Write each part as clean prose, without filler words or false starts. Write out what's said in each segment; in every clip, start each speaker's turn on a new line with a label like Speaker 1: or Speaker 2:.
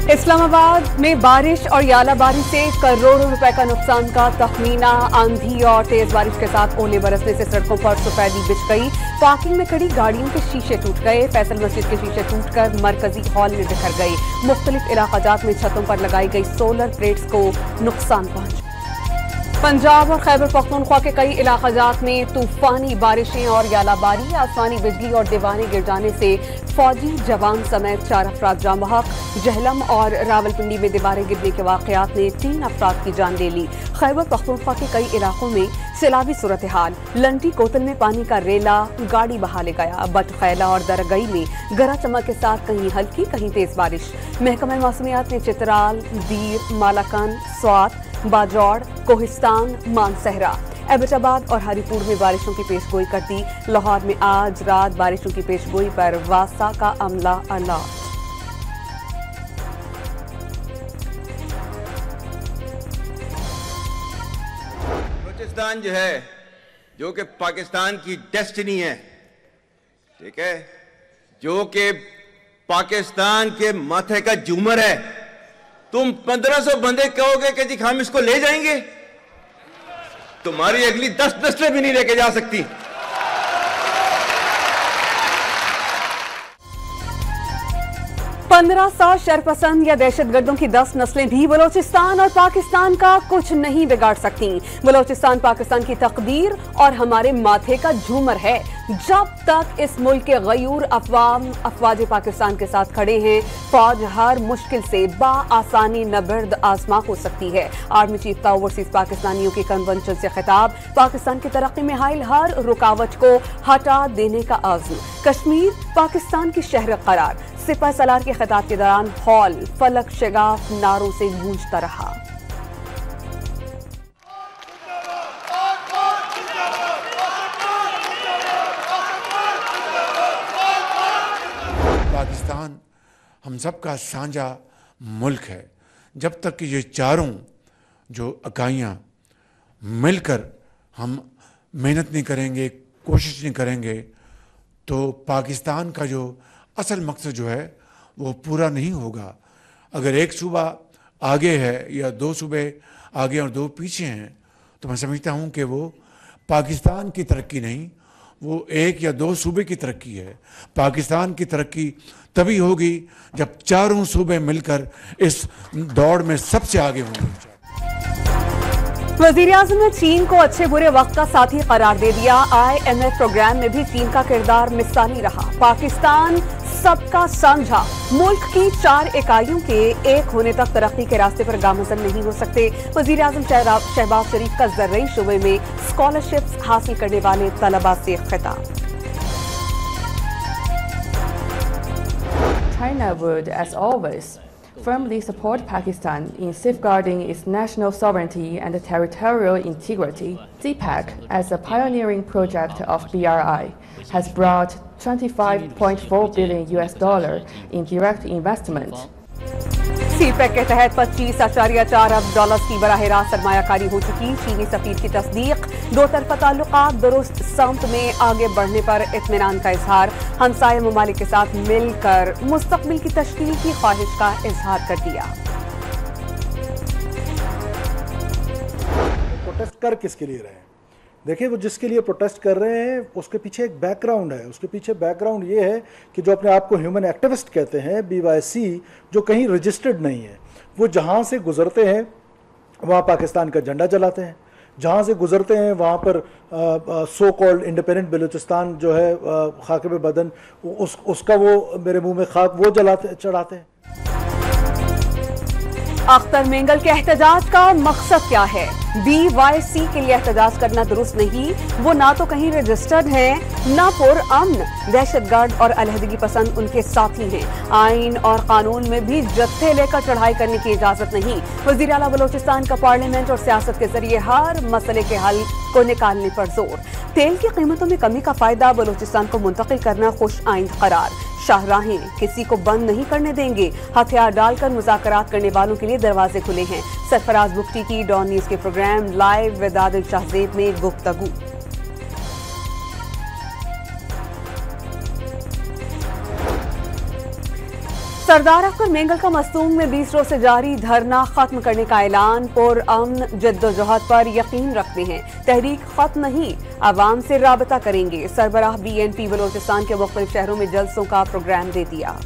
Speaker 1: इस्लामाबाद में बारिश और यालाबारी से करोड़ों रुपए का नुकसान का तखमीना। आंधी और तेज बारिश के साथ ओले बरसने से सड़कों पर सफेदी बिछ गई। पार्किंग में खड़ी गाड़ियों के शीशे टूट गए। फैसल मस्जिद के शीशे टूटकर मरकजी हॉल में बिखर गए। मुख्तलिफ इलाकाजात में छतों पर लगाई गई सोलर प्लेट्स को नुकसान पहुंचा। पंजाब और खैबर पख्तूनख्वा के कई इलाकाजात में तूफानी बारिशें और यालाबारी, आसमानी बिजली और दीवारें गिर जाने से फौजी जवान समेत 4 अफराद जाँ बहक। जहलम और रावलपिंडी में दीवारें गिरने के वाकयात ने 3 अफराद की जान ले ली। खैबर पख्तूनख्वा के कई इलाकों में सैलाबी सूरत हाल। लंटी कोतल में पानी का रेला गाड़ी बहा ले गया। बटखैला और दरगई में गरज चमक के साथ कहीं हल्की कहीं तेज बारिश। महकमा मौसमियात ने चित्राल, दीर, मालाकन, स्वात, बाजौड़, कोहिस्तान, मानसहरा, एबटाबाद और हरीपुर में बारिशों की पेशगोई कर दी। लाहौर में आज रात बारिशों की पेशगोई पर वासा का अमला अलर्ट।
Speaker 2: बलूचिस्तान जो है, जो कि पाकिस्तान की डेस्टिनी है, ठीक है, जो कि पाकिस्तान के माथे का झूमर है, तुम 1500 बंदे कहोगे कि जी हम इसको ले जाएंगे, तुम्हारी अगली 10 नस्लें भी नहीं लेके जा सकती।
Speaker 1: 1500 शरपसंद या दहशतगर्दों की 10 नस्लें भी बलोचिस्तान और पाकिस्तान का कुछ नहीं बिगाड़ सकती। बलोचिस्तान पाकिस्तान की तकदीर और हमारे माथे का झूमर है। जब तक इस मुल्क के गयूर अफवाम अफवाज पाकिस्तान के साथ खड़े हैं, फौज हर मुश्किल से बाआसानी नबर्द आजमा हो सकती है। आर्मी चीफ का ओवरसीज पाकिस्तानियों के कन्वेंशन से खिताब। पाकिस्तान की तरक्की में हाइल हर रुकावट को हटा देने का आज़म। कश्मीर पाकिस्तान की शहर करार। सिपह सलार के खिताब के दौरान हॉल फलक शगाफ नारों से गूंजता रहा।
Speaker 3: पाकिस्तान हम सबका साझा मुल्क है। जब तक कि ये चारों जो इकाइयाँ मिलकर हम मेहनत नहीं करेंगे, कोशिश नहीं करेंगे, तो पाकिस्तान का जो असल मकसद जो है वो पूरा नहीं होगा। अगर एक सूबा आगे है या 2 सूबे आगे और 2 पीछे हैं, तो मैं समझता हूँ कि वो पाकिस्तान की तरक्की नहीं, वो 1 या 2 सूबे की तरक्की है। पाकिस्तान की तरक्की तभी होगी जब चारों सूबे मिलकर इस दौड़ में सबसे आगे होंगे।
Speaker 1: वज़ीर-ए-आज़म ने चीन को अच्छे बुरे वक्त का साथी करार दे दिया। IMF प्रोग्राम में भी चीन का किरदार मिसाली रहा। पाकिस्तान सबका साझा मुल्क की 4 इकाइयों के एक होने तक तरक्की के रास्ते पर गामज़न नहीं हो सकते। वज़ीर-ए-आज़म शहबाज शरीफ का ज़र्रई शोबे में स्कॉलरशिप्स हासिल करने वाले तलबा से खिताब।
Speaker 4: China would, as always, firmly support Pakistan in safeguarding its national sovereignty and territorial integrity. CPEC, as a pioneering project of BRI, has brought $25.4 billion in direct investment.
Speaker 1: CPEC के तहत 25.4 अरब की बराह रास्त सरमायाकारी हो चुकी। चीनी सफीर की तस्दीक। 2 तरफा ताल्लुकात दुरुस्त समत में आगे बढ़ने पर इत्मीनान का इजहार। हमसाये ममालिक के साथ मिलकर मुस्तकबिल की तश्कील की ख्वाहिश का इजहार कर दिया।
Speaker 5: प्रोटेस्ट कर किसके लिए रहे हैं? देखिए, वो जिसके लिए प्रोटेस्ट कर रहे हैं उसके पीछे एक बैकग्राउंड है। उसके पीछे बैकग्राउंड ये है कि जो अपने आप को ह्यूमन एक्टिविस्ट कहते हैं, BYC, जो कहीं रजिस्टर्ड नहीं है, वो जहाँ से गुजरते हैं वहाँ पाकिस्तान का झंडा जलाते हैं। जहाँ से गुजरते हैं वहाँ पर सो कॉल्ड इंडिपेंडेंट बलूचिस्तान जो है खाके पे बदन उसका वो मेरे मुंह में खाक वो चढ़ाते हैं।
Speaker 1: अख्तर मेंगल के एहतजाज का मकसद क्या है? BYC के लिए एहतजाज करना दुरुस्त नहीं। वो ना तो कहीं रजिस्टर्ड हैं, ना पुरअमन। दहशतगर्द और अलहदगी पसंद उनके साथी हैं। आइन और कानून में भी जत्थे लेकर चढ़ाई करने की इजाजत नहीं। वज़ीर आला बलोचिस्तान का पार्लियामेंट और सियासत के जरिए हर मसले के हल को निकालने पर जोर। तेल की कीमतों में कमी का फायदा बलोचिस्तान को मुंतकिल करना खुश आइंद करार। शाहराहें किसी को बंद नहीं करने देंगे। हथियार डालकर मुज़ाकरात करने वालों के लिए दरवाजे खुले हैं। सरफराज बुख्ती की डॉन न्यूज के programme live with Adil Shahzeb में गुफ्तगू। सरदार अख्तर मेंगल का मस्तूम में 20 रोज से जारी धरना खत्म करने का ऐलान। पुरअमन जद्दोजहद पर यकीन रखते हैं, तहरीक खत्म नहीं, आवाम से राबता करेंगे। सरबराह BNP बलोचिस्तान के मुख्तलिफ शहरों में जलसों का प्रोग्राम दे दिया।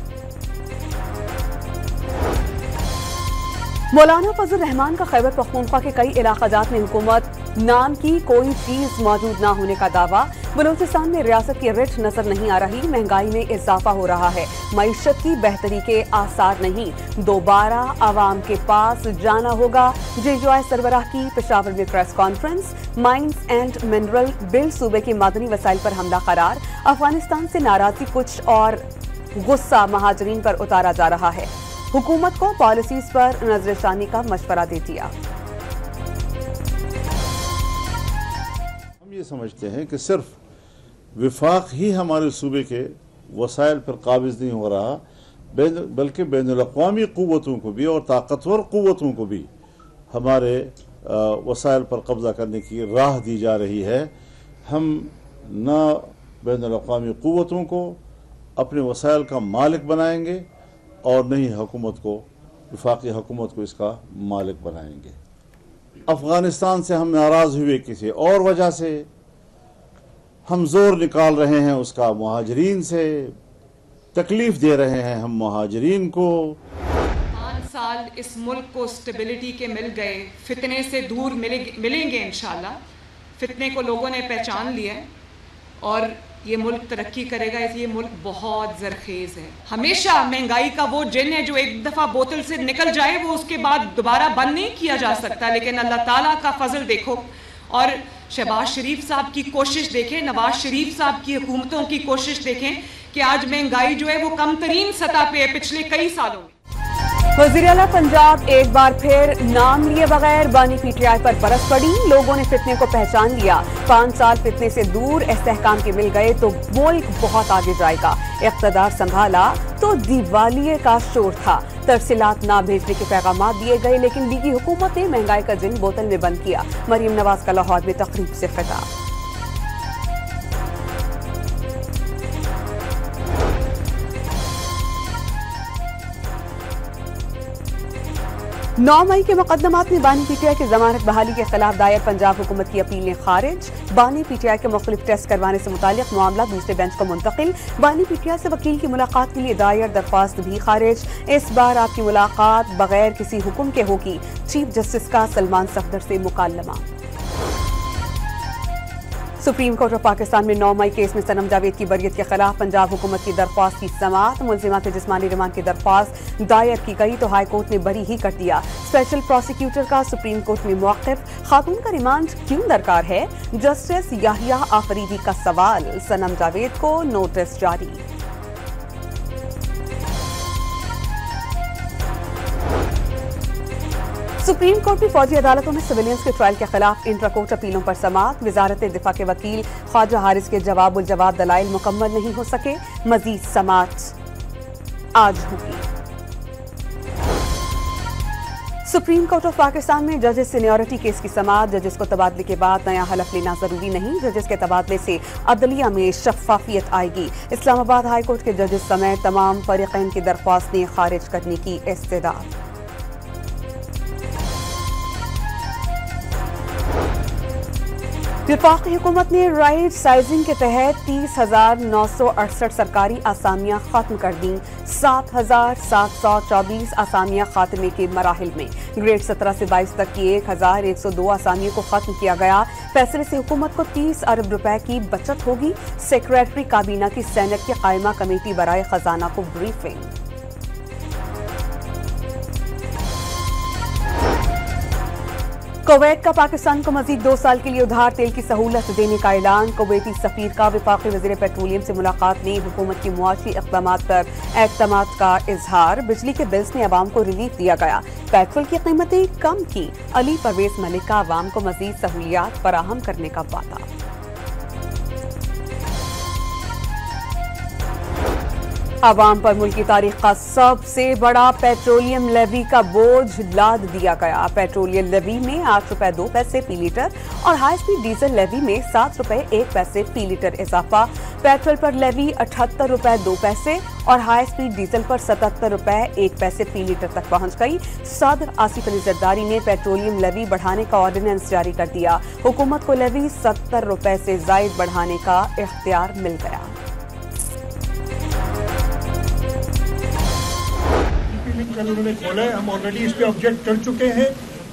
Speaker 1: मौलाना फजल रहमान का खैबर पख्तूनख्वा के कई इलाकाजात में हुकूमत नाम की कोई चीज मौजूद न होने का दावा। बलूचिस्तान में रियासत की रिठ नजर नहीं आ रही, महंगाई में इजाफा हो रहा है, मईशत की बेहतरी के आसार नहीं, दोबारा आवाम के पास जाना होगा। JJI सरबराह की पेशावर में press conference. Mines and mineral bill सूबे के मादनी वसाइल पर हमला करार। अफगानिस्तान से नाराजगी कुछ और गुस्सा महाजरीन पर उतारा जा रहा है, हुकूमत को पॉलिसीज पर नजरसानी का मशवरा दे दिया।
Speaker 6: हम ये समझते हैं कि सिर्फ विफाक ही हमारे सूबे के वसाइल पर काबिज नहीं हो रहा, बल्कि बैनुल-अक़वामी क़ुव्वतों को भी और ताकतवर क़ुव्वतों को भी हमारे वसाइल पर कब्ज़ा करने की राह दी जा रही है। हम न बैनुल-अक़वामी क़ुव्वतों को अपने वसाइल का मालिक बनाएंगे और न ही हुकूमत को, वफाकी हुकूमत को इसका मालिक बनाएंगे। अफ़गानिस्तान से हम नाराज़ हुए किसी और वजह से, हम जोर निकाल रहे हैं उसका मुहाजिरीन से, तकलीफ दे रहे हैं हम मुहाजिरीन को।
Speaker 7: 5 साल इस मुल्क को स्टेबिलिटी के मिल गए, फितने से दूर मिलेंगे इंशाल्लाह। फितने को लोगों ने पहचान लिया और ये मुल्क तरक्की करेगा। ये मुल्क बहुत ज़रखेज़ है। हमेशा महंगाई का वो जिन है जो एक दफ़ा बोतल से निकल जाए वो उसके बाद दोबारा बंद नहीं किया जा सकता। लेकिन अल्लाह ताला का फजल देखो और शहबाज शरीफ साहब की कोशिश देखें, नवाज शरीफ साहब की हुकूमतों की कोशिश देखें कि आज महंगाई जो है वो कम तरीन सतह पे है पिछले कई सालों में।
Speaker 1: वज़ीर आला पंजाब एक बार फिर नाम लिए बगैर बानी PTI पर बरस पड़ी। लोगों ने फितने को पहचान लिया, 5 साल फितने से दूर इस्तेहकाम के मिल गए तो मुल्क बहुत आगे जाएगा। इक़्तिदार संभाला तो दिवालिये का शोर था, तरसीलात ना भेजने के पैगाम दिए गए, लेकिन लीगी हुकूमत ने महंगाई का जिन बोतल में बंद किया। मरीम नवाज का लाहौर में तकरीब से खिताब। 9 मई के मुकदमात में बानी PTI की जमानत बहाली के खिलाफ दायर पंजाब हुकूमत की अपीलें खारिज। बानी PTI के मुख्तलिफ टेस्ट करवाने से मुतालिक मामला दूसरे बेंच को मुंतकिल। बानी PTI से वकील की मुलाकात के लिए दायर दरख्वास्त भी खारिज। इस बार आपकी मुलाकात बगैर किसी हुक्म के होगी। चीफ जस्टिस का सलमान सफदर से मुकालमा। सुप्रीम कोर्ट ऑफ पाकिस्तान में 9 मई केस में सनम जावेद की बरियत के खिलाफ पंजाब हुकूमत की दरख्वास्त की समाअत। मुलजिमात जिस्मानी रिमांड की दरख्वास्त दायर की गई तो हाई कोर्ट ने बरी ही कर दिया। स्पेशल प्रोसिक्यूटर का सुप्रीम कोर्ट में मौक़िफ, खातून का रिमांड क्यों दरकार है, जस्टिस याहिया आफरीदी का सवाल। सनम जावेद को नोटिस जारी। सुप्रीम कोर्ट में फौजी अदालतों में सिविलियंस के ट्रायल के खिलाफ इंट्रा कोर्ट अपीलों पर समाअत। वजारत दिफा के वकील ख्वाजा हारिस के जवाब दलाइल मुकम्मल नहीं हो सके, मजीद समाअत आज होगी। सुप्रीम कोर्ट ऑफ पाकिस्तान में जजेस सीनियरिटी केस की समाअत। जजेस को तबादले के बाद नया हलफ लेना जरूरी नहीं, जजेस के तबादले से अदलिया में शफाफियत आएगी। इस्लामाबाद हाई कोर्ट के जजेस समेत तमाम फरीक़ैन की दरख्वास्तें खारिज करने की इस्तेदाद। वफाकी हुकूमत ने राइट साइजिंग के तहत 30,968 सरकारी आसामियां खत्म कर दी। 7,724 आसामियां खात्मे के मराहिल में। ग्रेड 17 से 22 तक की 1,102 आसामियों को खत्म किया गया। फैसले से हुकूमत को 30 अरब रुपए की बचत होगी। सेक्रेटरी काबीना की सेनेट की कायमा कमेटी बराए खजाना को ब्रीफिंग। कुवैत का पाकिस्तान को मजीद 2 साल के लिए उधार तेल की सहूलत देने का ऐलान। कुवैती सफीर का वफाकी वज़ीर पेट्रोलियम से मुलाकात में हुकूमत की मुआशी इक़दामात पर एतमाद का इजहार। बिजली के बिल्स में अवाम को रिलीफ दिया गया। पेट्रोल की कीमतें कम की। अली परवेज मलिक का अवाम को मजीद सहूलियात फराहम करने का वादा। आवाम पर मुल्क की तारीख का सबसे बड़ा पेट्रोलियम लेवी का बोझ लाद दिया गया। पेट्रोलियम लेवी में 8 रुपए 2 पैसे फी लीटर और हाई स्पीड डीजल लेवी में 7 रुपए 1 पैसे फी लीटर इजाफा। पेट्रोल पर लेवी 78 रुपए 2 पैसे और हाई स्पीड डीजल पर 77 रुपए 1 पैसे फी लीटर तक पहुंच गई। सदर आसिफ अली जरदारी ने पेट्रोलियम लेवी बढ़ाने का ऑर्डिनेंस जारी कर दिया। हुकूमत को लेवी 70 रुपए से जायद बढ़ाने का इख्तियार मिल गया।
Speaker 8: कल उन्होंने खोला है, हम ऑलरेडी इस पे ऑब्जेक्ट कर चुके हैं।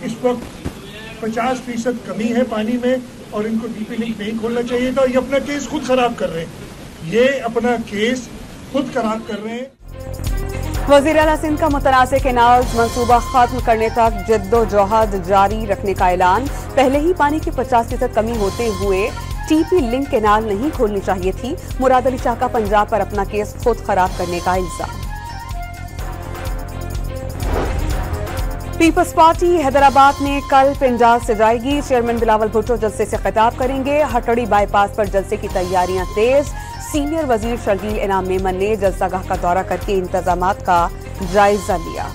Speaker 8: इस वक्त 50% कमी है पानी में और इनको डीपी लिंक नहीं खोलना चाहिए था। ये अपना केस खुद खराब कर रहे हैं, ये अपना केस खुद खराब कर रहे हैं।
Speaker 1: वज़ीर आला सिंध का मुतनाज़ कैनाल्स मंसूबा खत्म करने तक जद्दोजहद जारी रखने का ऐलान। पहले ही पानी की 50% कमी होते हुए टीपी लिंक कैनाल नहीं खोलनी चाहिए थी। मुराद अली शाह का पंजाब पर अपना केस खुद खराब करने का इल्जाम। पीपल्स पार्टी हैदराबाद में कल पिंजाल से जाएगी। चेयरमैन बिलावल भुट्टो जलसे से खिताब करेंगे। हटड़ी बाईपास पर जलसे की तैयारियां तेज। सीनियर वजीर शर्जील इनाम मेमन ने जलसागाह का दौरा करके इंतजामात का जायजा लिया।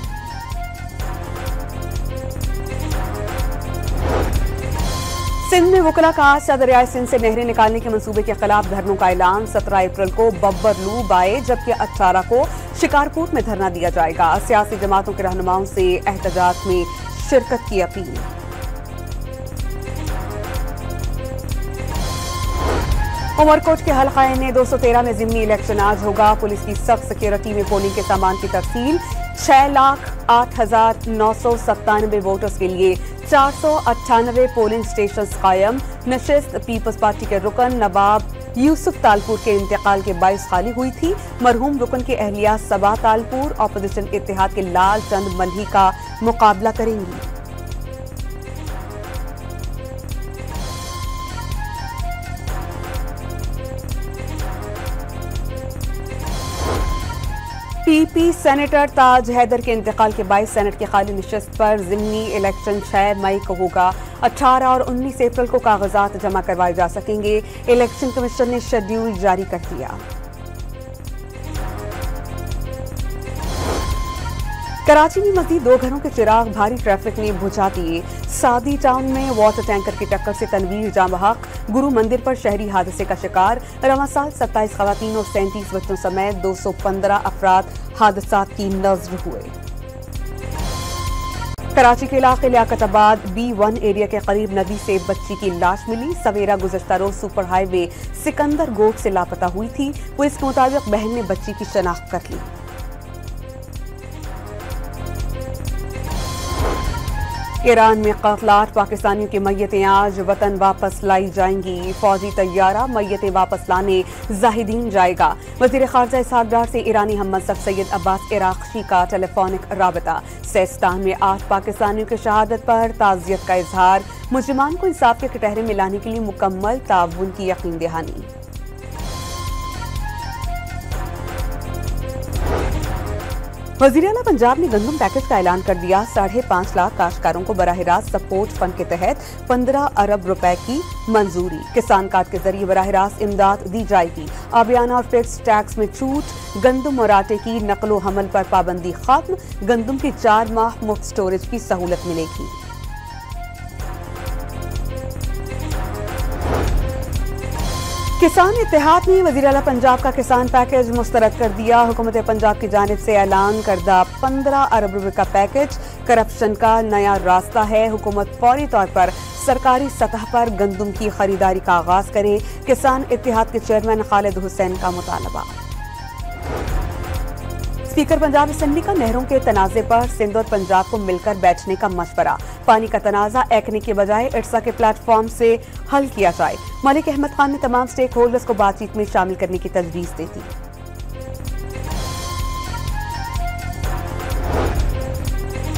Speaker 1: सिंध में वकला का आज दरियाए सिंध से नहरें निकालने के मंसूबे के खिलाफ धरनों का ऐलान। 17 अप्रैल को बब्बरलू बाए जबकि 18 को शिकारकोट में धरना दिया जाएगा। सियासी जमातों के रहनुमाओं से एहतजाज में शिरकत की अपील। उमरकोट के हल्का ने 213 में जिमनी इलेक्शन आज होगा। पुलिस की सख्त सिक्योरिटी में पोलिंग के सामान की तफसील। 6,08,997 वोटर्स के लिए 498 पोलिंग स्टेशन कायम। नशिस्त पीपल्स पार्टी के रुकन नवाब यूसुफ तालपुर के इंतकाल के बाइस खाली हुई थी। मरहूम रुकन की अहलिया सबा तालपुर अपोजिशन इत्तेहाद के लाल चंद मल्ही का मुकाबला करेंगी। पीपी सेनेटर ताज हैदर के इंतकाल के 22 सेनेट की खाली नशिस्त पर जिमनी इलेक्शन 6 मई को होगा। 18 और 19 अप्रैल को कागजात जमा करवाए जा सकेंगे। इलेक्शन कमीशन ने शेड्यूल जारी कर दिया। कराची में मजीद 2 घरों के चिराग भारी ट्रैफिक ने बुझा दिए। सादी टाउन में वाटर टैंकर की टक्कर से तनवीर जामहक गुरु मंदिर पर शहरी हादसे का शिकार। रवां साल 27 खवातीन और 37 बच्चों समेत 215 अफराद हादसात की नज़र हुए। कराची के इलाके लियाकताबाद B1 एरिया के करीब नदी से बच्ची की लाश मिली। सवेरा गुज़श्ता रोज सुपर हाईवे सिकंदर गोट से लापता हुई थी। पुलिस के मुताबिक बहन ने बच्ची की शनाख्त कर ली। ईरान में कत्लात, पाकिस्तानियों की मैयतें आज वतन वापस लाई जाएंगी। फौजी तैयारा मैयतें वापस लाने जाहिदीन जाएगा। वज़ीर ख़ारजा इसहाक़ डार से ईरानी हम मनसब सैयद अब्बास इराक़ची का टेलीफोनिक राबता। सेस्तान में 8 पाकिस्तानियों की शहादत पर ताज़ियत का इजहार। मुजरिमान को इंसाफ के कटहरे में लाने के लिए मुकम्मल ताउन की यकीन दहानी। वज़ीर आला पंजाब ने गंदम पैकेज का ऐलान कर दिया। 5.5 लाख काश्तकारों को बराह रास्त सपोर्ट फंड के तहत 15 अरब रुपए की मंजूरी। किसान कार्ड के जरिए बराह रास्त इमदाद दी जाएगी। आबियाना और फिक्स टैक्स में छूट। गंदम और आटे की नकलो हमल पर पाबंदी खत्म। गंदम की 4 माह मुफ्त स्टोरेज की सहूलत मिलेगी। किसान इत्तेहाद ने वज़ीर आला पंजाब का किसान पैकेज मुस्तरद कर दिया। हुकूमत पंजाब की जानिब से ऐलान करदा 15 अरब रुपए का पैकेज करप्शन का नया रास्ता है। हुकूमत फौरी तौर पर सरकारी सतह पर गंदम की खरीदारी का आगाज करे। किसान इत्तेहाद के चेयरमैन खालिद हुसैन का मुतालबा। स्पीकर पंजाब असेंबली का नहरों के तनाज़े पर सिंध और पंजाब को मिलकर बैठने का मशवरा। पानी का तनाज़ा एकने के बजाय इरसा के प्लेटफॉर्म से हल किया जाए। मलिक अहमद खान ने तमाम स्टेक होल्डर्स को बातचीत में शामिल करने की तजवीज़ दी थी।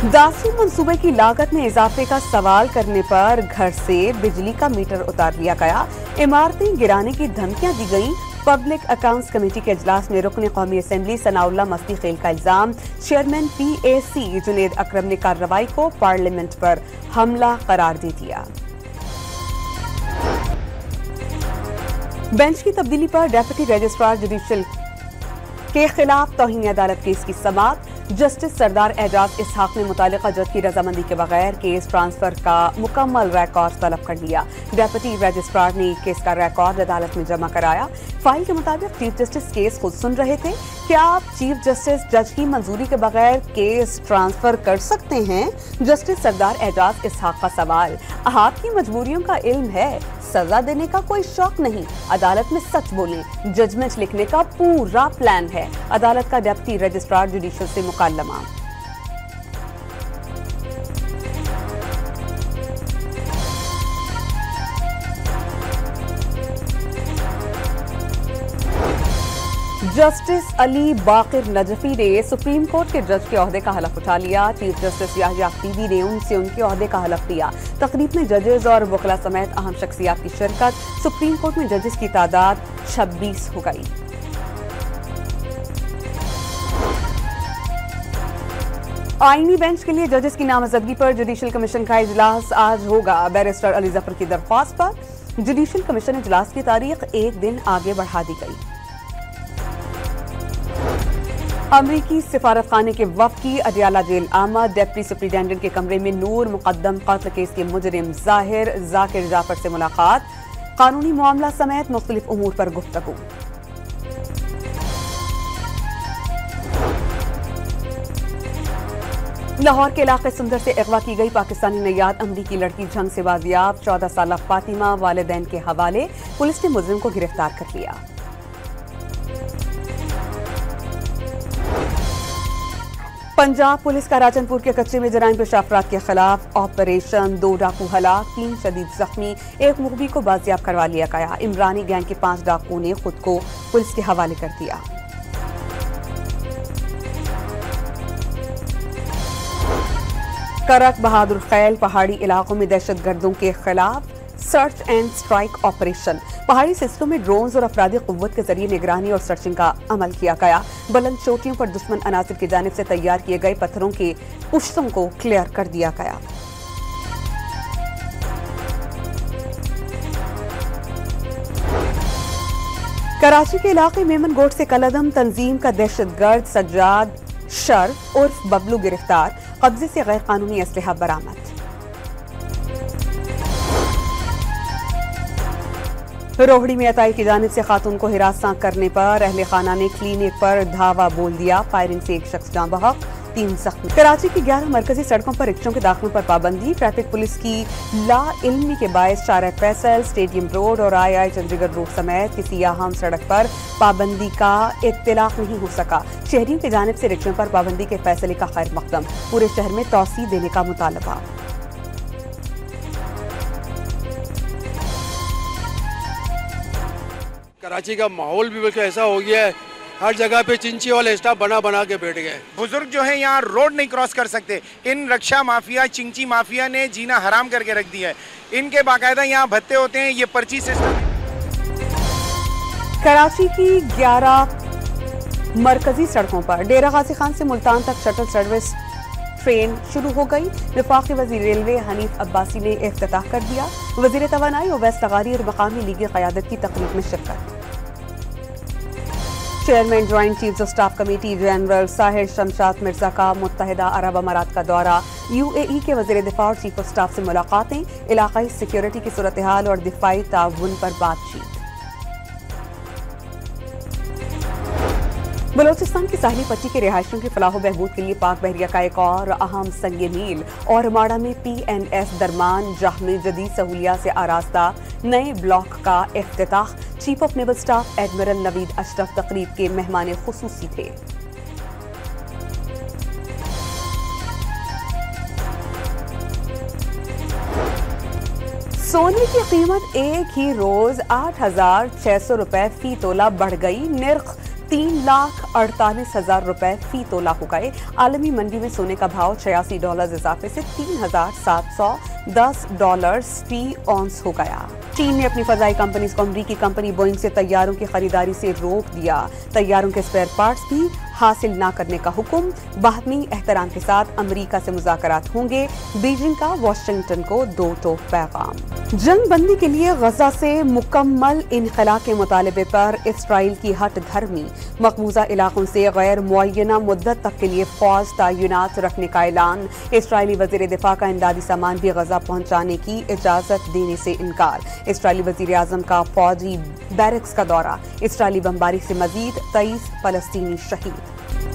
Speaker 1: दासी मंसूबे की लागत में इजाफे का सवाल करने पर घर से बिजली का मीटर उतार लिया गया। इमारतें गिराने की धमकियां दी गईं। पब्लिक अकाउंट्स कमेटी के इजलास में रुकन कौमी असेंबली सनाउल्लाह मस्ती खेल का इल्जाम। चेयरमैन PAC जुनेद अकरम ने कार्रवाई को पार्लियामेंट पर हमला करार दे दिया। बेंच की तब्दीली पर डेप्यूटी रजिस्ट्रार जुडिशल के खिलाफ तौहीन अदालत केस की समाअत। जस्टिस सरदार एजाज इसहाक ने मुतालिका जज की रजामंदी के बगैर केस ट्रांसफर का मुकम्मल रिकॉर्ड तलब कर लिया। डेप्यूटी रजिस्ट्रार ने केस का रिकॉर्ड अदालत में जमा कराया। फाइल के मुताबिक चीफ जस्टिस केस खुद सुन रहे थे। क्या आप चीफ जस्टिस जज की मंजूरी के बगैर केस ट्रांसफर कर सकते हैं? जस्टिस सरदार एजाज इसहाक का सवाल। आपकी मजबूरियों का इल्म है, सजा देने का कोई शौक नहीं, अदालत में सच बोलें, जजमेंट लिखने का पूरा प्लान है। अदालत का डेप्यूटी रजिस्ट्रार जुडिशल से मुकालमा। जस्टिस अली बाकिर नजफी ने सुप्रीम कोर्ट के जज के ओहदे का हलफ उठा लिया। चीफ जस्टिस याहिया अफ्रीदी ने उनसे उनके ओहदे का हलफ लिया। तकरीब में जजेस और वकला समेत अहम शख्सियात की शिरकत। सुप्रीम कोर्ट में जजेस की तादाद 26 हो गई। आईनी बेंच के लिए जजेस की नामजदगी पर जुडिशल कमीशन का इजलास आज होगा। बैरिस्टर अली जफर की दरख्वास्त पर जुडिशल कमीशन इजलास की तारीख एक दिन आगे बढ़ा दी गई। अमरीकी सिफारत खाने के वफ्द की अडियाला जेल आमद। डेप्टी सुप्रिंटेंडेंट के कमरे में नूर मुकद्दम कत्ल केस के मुजरिम जाकिर जाफर से मुलाकात। कानूनी मामला समेत मुख्तलिफ उमूर पर गुफ्तगू। लाहौर के इलाके सुंदर से अगवा की गई पाकिस्तानी नैयाद अमरीकी लड़की झंग से बाजियाब। 14 साल फातिमा वालिदैन के हवाले। पुलिस ने मुजरिम को गिरफ्तार कर लिया। पंजाब पुलिस का राजनपुर के कच्चे में जराइम पेशा अफराद के खिलाफ ऑपरेशन। 2 डाकू हलाक, 3 शदीद जख्मी, 1 मुखबी को बाजियाब करवा लिया गया। इमरानी गैंग के 5 डाकू ने खुद को पुलिस के हवाले कर दिया। करक बहादुर खैल पहाड़ी इलाकों में दहशतगर्दों के खिलाफ सर्च एंड स्ट्राइक ऑपरेशन। पहाड़ी सिलसिलों में ड्रोन्स और अफरादी कुव्वत के जरिए निगरानी और सर्चिंग का अमल किया गया। बुलंद चोटियों पर दुश्मन अनासिर की जानिब से तैयार किए गए पत्थरों के पुश्तों को क्लियर कर दिया गया। कराची के इलाके मेमन गोट से कलअदम तंजीम का दहशतगर्द सज्जाद शर्फ उर्फ बबलू गिरफ्तार। कब्जे से गैर कानूनी असलहा बरामद। रोहड़ी में अताई की जानिब से खातून को हिरासत करने पर अहले खाना ने क्लिनिक पर धावा बोल दिया। फायरिंग से 1 शख्स जाँ बहक, 3 जख्मी। कराची की 11 मरकजी सड़कों पर रिक्शों के दाखिलों पर पाबंदी। ट्रैफिक पुलिस की ला इल्मी के बायस शारा फैसल, स्टेडियम रोड और आई चंडीगढ़ रोड समेत किसी अहम सड़क पर पाबंदी का इत्तलाक नहीं हो सका। शहरियों की जानिब से रिक्शों पर पाबंदी के फैसले का खैर मकदम। पूरे शहर में तौसी देने का मुतालबा।
Speaker 9: कराची का माहौल भी बिल्कुल ऐसा हो गया है, हर जगह पे चिंची वाले स्टाफ बना के बैठ गए।
Speaker 10: बुजुर्ग जो है यहाँ रोड नहीं क्रॉस कर सकते। इन रक्षा माफिया, चिंची माफिया ने जीना हराम करके रख दिया है। इनके बाकायदा यहाँ भत्ते होते हैं, ये पर्ची सिस्टम। कराची की
Speaker 1: 11 मरकजी सड़कों पर डेरा गाजी खान से मुल्तान तक शटल सर्विस ट्रेन शुरू हो गई। वफाकी वज़ीर रेलवे हनीफ अब्बासी ने इफ्तिताह कर दिया। वज़ीर तवानाई ओवैस लगारी और मकामी लीगी क़यादत की तकरीब में शिरकत। Chairman joint chiefs of staff committee general Sahir Shamshad Mirza का मुत्तहिदा अरब अमारात का दौरा। UAE के वज़ीर दिफा और चीफ ऑफ स्टाफ से मुलाकातें। इलाकाई सिक्योरिटी की सूरत हाल और दिफाई ताउन पर बातचीत। बलोचिस्तान की साहिली पट्टी के रिहायशियों की फलाह बहबूद के लिए पाक बहरिया का एक और अहम संगे मील। और माड़ा में PNS दरमान जह में जदीद सहूलियात से आरास्ता नए ब्लॉक का इफ्तिताह। Chief of naval staff admiral Naveed Ashraf तकरीब के मेहमान खुसूसी थे। सोने की कीमत एक ही रोज 8,600 रुपए फी तोला बढ़ गई। निर्ख 3,48,000 रुपए फी तोला हो गए। आलमी मंडी में सोने का भाव $86 इजाफे से $3,710 फी औंस हो गया। चीन ने अपनी फजाई कंपनीज को अमरीकी कंपनी बोइंग से तैयारों की खरीदारी से रोक दिया। तैयारों के स्पेयर पार्ट्स भी हासिल न करने का हुक्म, बाहमी एहतराम के साथ अमरीका से मुज़ाकरात होंगे, बीजिंग का वाशिंगटन को दो टोक पैगाम। जंग बंदी के लिए गजा से मुकम्मल इनखला के मुतालबे पर इसराइल की हट धर्मी, मकबूजा इलाकों से गैर मुअय्यना मुद्दत तक के लिए फौज तैनात रखने का ऐलान। इसराइली वज़ीर दिफा का इमदादी सामान भी गजा पहुंचाने की इजाजत देने से इनकार। इसराइली वज़ीर आज़म का फौजी बैरक्स का दौरा, इसराइली बमबारी से मजीद 23 फलस्तीनी शहीद।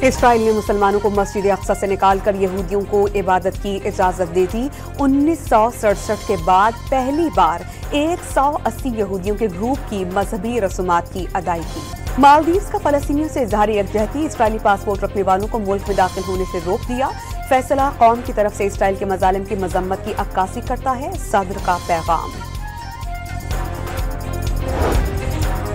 Speaker 1: इसराइल ने मुसलमानों को मस्जिद अक्सा से निकालकर यहूदियों को इबादत की इजाजत दे दी। 1967 के बाद पहली बार 180 यहूदियों के ग्रुप की मजहबी रसूमात की अदायगी। मालदीव्स का फलस्तीनियों से इजहार यकजहती, इसराइली पासपोर्ट रखने वालों को मुल्क में दाखिल होने से रोक दिया। फैसला कौम की तरफ से इसराइल के मजालिम की मजम्मत की अक्कासी करता है, सदर का पैगाम।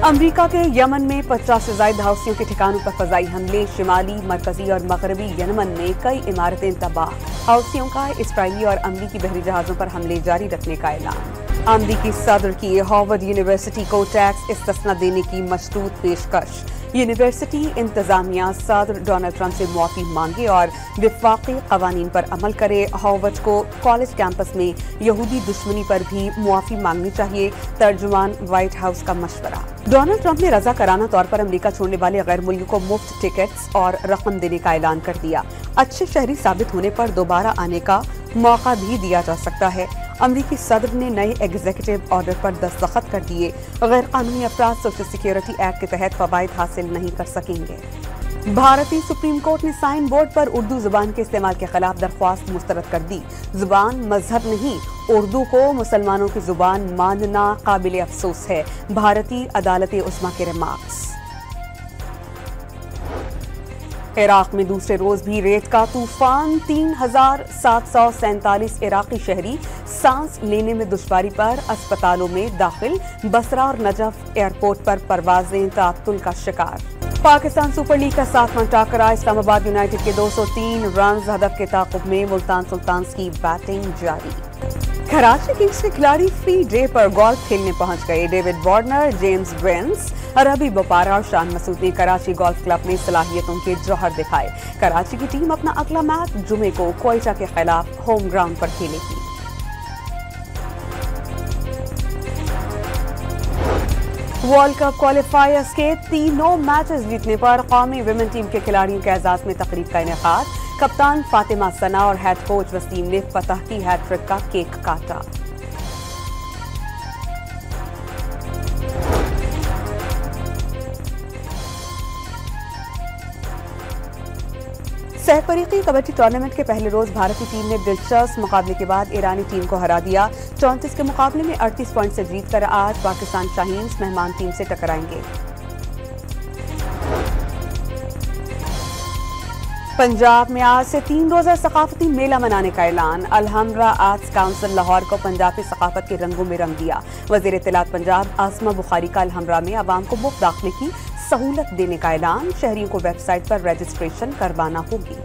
Speaker 1: अमरीका के यमन में 50 से ज्यादा हौसियों के ठिकानों पर फजाई हमले, शिमाली, मरकजी और मगरबी यमन में कई इमारतें तबाह। हौसियों का इसराइली और अमरीकी बहरी जहाजों पर हमले जारी रखने का ऐलान। अमरीकी सदर की हार्वर्ड यूनिवर्सिटी को टैक्स इस्तिस्ना देने की मशरूत पेशकश। यूनिवर्सिटी इंतजामिया सदर डोनाल्ड ट्रंप से मुआफी मांगे और विफाकी कवानीन पर अमल करे। हार्वर्ड को कॉलेज कैंपस में यहूदी दुश्मनी पर भी मुआफी मांगनी चाहिए, तर्जुमान व्हाइट हाउस का मशवरा। डोनाल्ड ट्रंप ने रजा कराना तौर पर अमेरिका छोड़ने वाले गैर मुल्कियों को मुफ्त टिकट्स और रकम देने का ऐलान कर दिया। अच्छे शहरी साबित होने पर दोबारा आने का मौका भी दिया जा सकता है। अमरीकी सदर ने नए एग्जीक्यूटिव ऑर्डर पर दस्तखत कर दिए। गैर कानूनी अफराद सोशल सिक्योरिटी एक्ट के तहत फवायद हासिल नहीं कर सकेंगे। भारतीय सुप्रीम कोर्ट ने साइन बोर्ड पर उर्दू जुबान के इस्तेमाल के खिलाफ दरख्वास्त मुस्तरद कर दी। जुबान मजहब नहीं, उर्दू को मुसलमानों की जुबान मानना काबिल अफसोस है, भारतीय अदालत उस्मा के रिमार्क्स। इराक में दूसरे रोज भी रेत का तूफान, 3747 इराकी शहरी सांस लेने में दुश्वारी पर अस्पतालों में दाखिल। बसरा और नजफ एयरपोर्ट पर परवाजें ताअत्तुल का शिकार। पाकिस्तान सुपर लीग का 7वां टाकरा, इस्लामाबाद यूनाइटेड के 203 रन हदफ के ताक़ुब में मुल्तान सुल्तान्स की बैटिंग जारी। कराची किंग्स के खिलाड़ी फ्री डे पर गोल्फ खेलने पहुंच गए। डेविड वार्नर, जेम्स ब्रेंस, रबी बोपारा और शान मसूद ने कराची गोल्फ क्लब में सलाहियतों के जौहर दिखाए। कराची की टीम अपना अगला मैच जुमे को क्वेटा के खिलाफ होम ग्राउंड पर खेलेगी। वर्ल्ड कप क्वालिफायर्स के तीनों मैचेस जीतने पर कौमी विमेन टीम के खिलाड़ियों के एजाज में तकरीब का इनेकाद। कप्तान फातिमा सना और हेड कोच वसीम ने फतह की हैट्रिक का केक काटा। सहफरीकी कबड्डी टूर्नामेंट के पहले रोज भारतीय टीम ने दिलचस्प मुकाबले के बाद ईरानी टीम को हरा दिया। 34 के मुकाबले में 38 पॉइंट से जीतकर आज पाकिस्तान शाहीन्स मेहमान टीम से टकराएंगे। पंजाब में आज से 3 रोजा सकाफती मेला मनाने का ऐलान। अलहमरा आर्ट्स काउंसिल लाहौर को पंजाबी सकाफत के रंगों में रंग दिया। वज़ीर इत्तलात पंजाब आसमा बुखारी का अलहमरा में आवाम को मुफ्त दाखिले की सहूलत देने का ऐलान। शहरियों को वेबसाइट पर रजिस्ट्रेशन करवाना होगी।